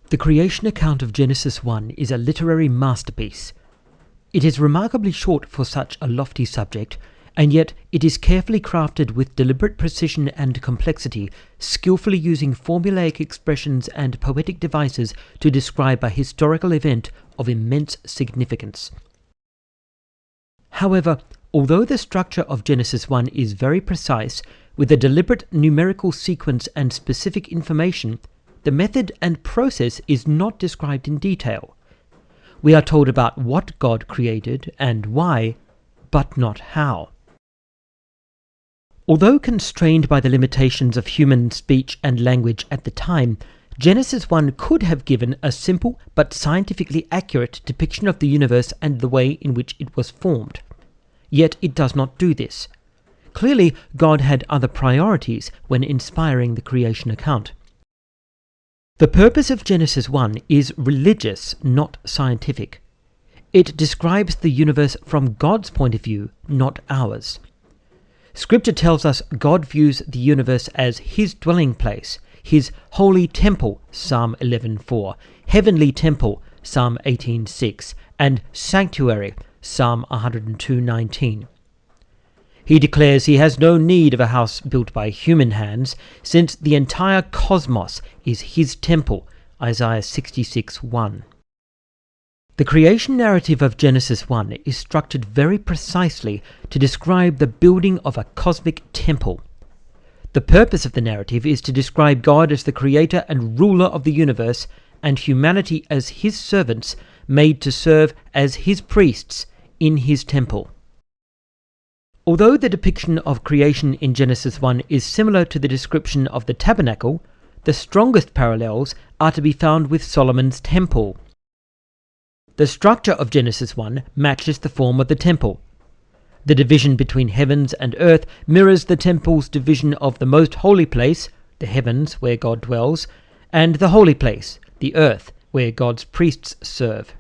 The creation account of Genesis 1 is a literary masterpiece. It is remarkably short for such a lofty subject, and yet it is carefully crafted with deliberate precision and complexity, skillfully using formulaic expressions and poetic devices to describe a historical event of immense significance. However, although the structure of Genesis 1 is very precise, with a deliberate numerical sequence and specific information, the method and process is not described in detail. We are told about what God created and why, but not how. Although constrained by the limitations of human speech and language at the time, Genesis 1 could have given a simple but scientifically accurate depiction of the universe and the way in which it was formed. Yet it does not do this. Clearly, God had other priorities when inspiring the creation account. The purpose of Genesis 1 is religious, not scientific. It describes the universe from God's point of view, not ours. Scripture tells us God views the universe as His dwelling place, His holy temple, Psalm 11:4, heavenly temple, Psalm 18:6, and sanctuary, Psalm 102:19. He declares He has no need of a house built by human hands, since the entire cosmos is His temple, Isaiah 66:1. The creation narrative of Genesis 1 is structured very precisely to describe the building of a cosmic temple. The purpose of the narrative is to describe God as the creator and ruler of the universe, and humanity as His servants made to serve as His priests in His temple. Although the depiction of creation in Genesis 1 is similar to the description of the tabernacle, the strongest parallels are to be found with Solomon's temple. The structure of Genesis 1 matches the form of the temple. The division between heavens and earth mirrors the temple's division of the most holy place, the heavens where God dwells, and the holy place, the earth, where God's priests serve.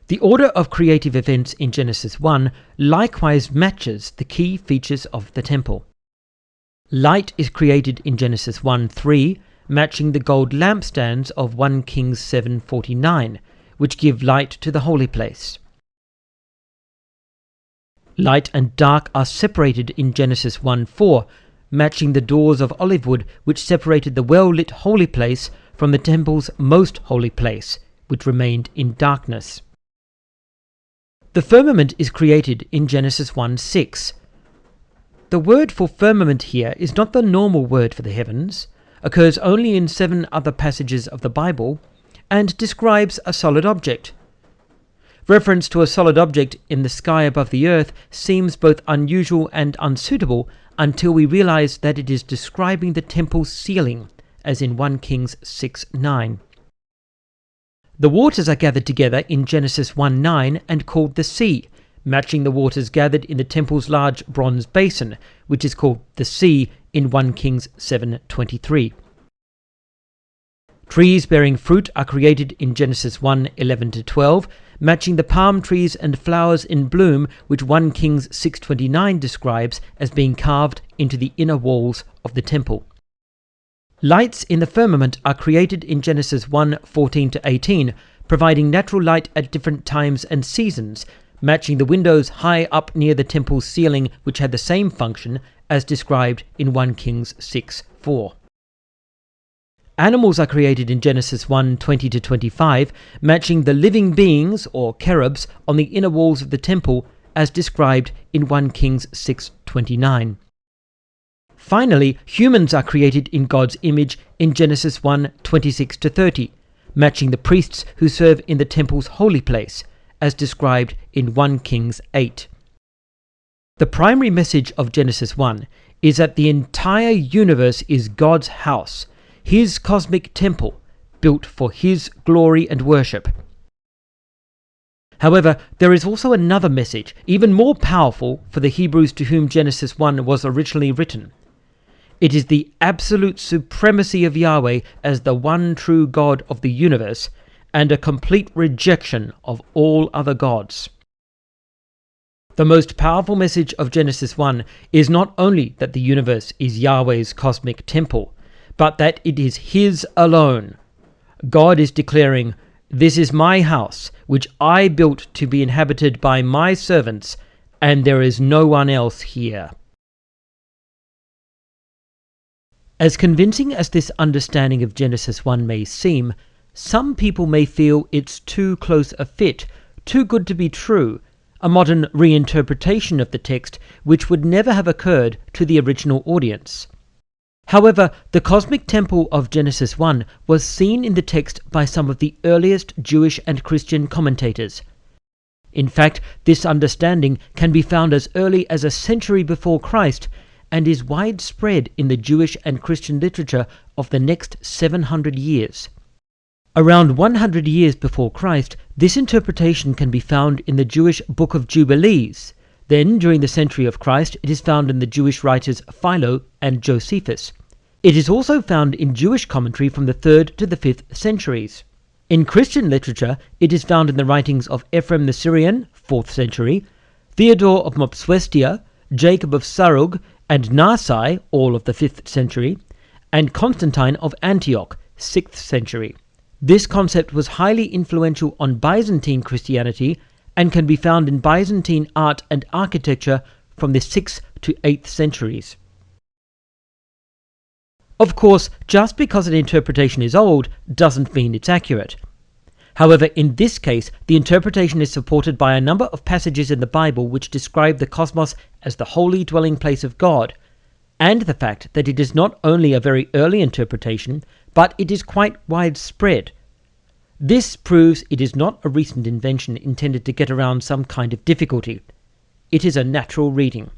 The order of creative events in Genesis 1 likewise matches the key features of the temple. Light is created in Genesis 1:3, matching the gold lampstands of 1 Kings 7:49, which give light to the holy place. Light and dark are separated in Genesis 1:4, matching the doors of olive wood which separated the well-lit holy place from the temple's most holy place, which remained in darkness. The firmament is created in Genesis 1:6. The word for firmament here is not the normal word for the heavens, occurs only in 7 other passages of the Bible, and describes a solid object. Reference to a solid object in the sky above the earth seems both unusual and unsuitable until we realize that it is describing the temple's ceiling, as in 1 Kings 6:9. The waters are gathered together in Genesis 1:9 and called the sea, matching the waters gathered in the temple's large bronze basin, which is called the sea in 1 Kings 7:23. Trees bearing fruit are created in Genesis 1:11-12, matching the palm trees and flowers in bloom which 1 Kings 6:29 describes as being carved into the inner walls of the temple. Lights in the firmament are created in Genesis 1:14-18, providing natural light at different times and seasons, matching the windows high up near the temple's ceiling which had the same function as described in 1 Kings 6:4. Animals are created in Genesis 1:20-25, matching the living beings, or cherubs, on the inner walls of the temple as described in 1 Kings 6:29. Finally, humans are created in God's image in Genesis 1:26-30, matching the priests who serve in the temple's holy place, as described in 1 Kings 8. The primary message of Genesis 1 is that the entire universe is God's house, His cosmic temple, built for His glory and worship. However, there is also another message, even more powerful for the Hebrews to whom Genesis 1 was originally written. It is the absolute supremacy of Yahweh as the one true God of the universe, and a complete rejection of all other gods. The most powerful message of Genesis 1 is not only that the universe is Yahweh's cosmic temple, but that it is His alone. God is declaring, "This is my house, which I built to be inhabited by my servants, and there is no one else here." As convincing as this understanding of Genesis 1 may seem, some people may feel it's too close a fit, too good to be true, a modern reinterpretation of the text which would never have occurred to the original audience. However, the cosmic temple of Genesis 1 was seen in the text by some of the earliest Jewish and Christian commentators. In fact, this understanding can be found as early as a century before Christ and is widespread in the Jewish and Christian literature of the next 700 years. Around 100 years before Christ, this interpretation can be found in the Jewish Book of Jubilees. Then, during the century of Christ, it is found in the Jewish writers Philo and Josephus. It is also found in Jewish commentary from the 3rd to the 5th centuries. In Christian literature, it is found in the writings of Ephraim the Syrian, 4th century, Theodore of Mopsuestia, Jacob of Sarug, and Nasai, all of the 5th century, and Constantine of Antioch, 6th century. This concept was highly influential on Byzantine Christianity and can be found in Byzantine art and architecture from the 6th to 8th centuries. Of course, just because an interpretation is old doesn't mean it's accurate. However, in this case, the interpretation is supported by a number of passages in the Bible which describe the cosmos as the holy dwelling place of God, and the fact that it is not only a very early interpretation, but it is quite widespread. This proves it is not a recent invention intended to get around some kind of difficulty. It is a natural reading.